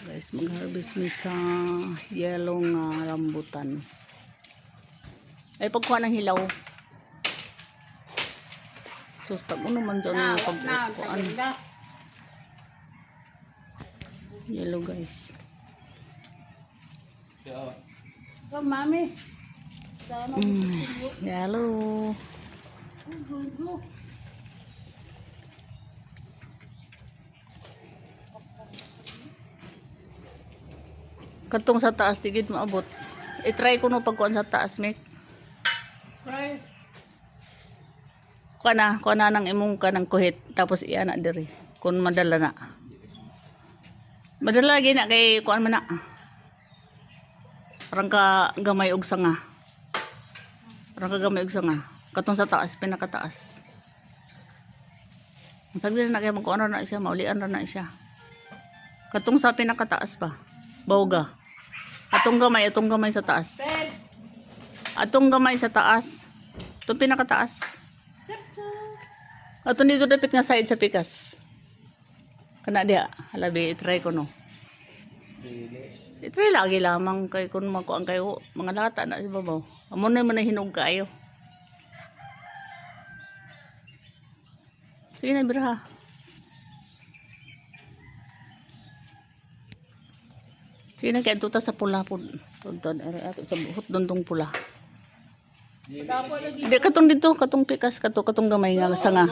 Guys, mag-harvest mi sa yellow nga rambutan. Ay, pagkuha ng hilaw. Sus, tago naman dyan yung pagkuhaan. Yellow, guys. Oh, mami. Yellow. Katong sa taas, tigid maabot. I-try ko no pagkuhan sa taas, Mek. Try. Kuha na ng imong ka ng kuhit. Tapos iyan na diri. Kung madala na. Madala lagi na kay kuhan man na. Parang ka gamay og sanga. Parang ka gamay og sanga. Katong sa taas, pinakataas. Ang sagli na kay magkuhan na siya, maulian na siya. Katong sa pinakataas pa. Bawga. Atong gamay sa taas. Atong gamay sa taas. Itong pinakataas. Atong dito dapit nga side sa pikas. Kana diha, halabi i-try ko no. I-try lagi lamang kay kun makuan kayo mga lata na si babaw. Amo na man hinog kayo. Sige na biraha. Sige na kaya tuta sa pula po. Tuntun, sa buhot doon pula. Hindi katong dito, katong pikas, katong gamay nga sanga.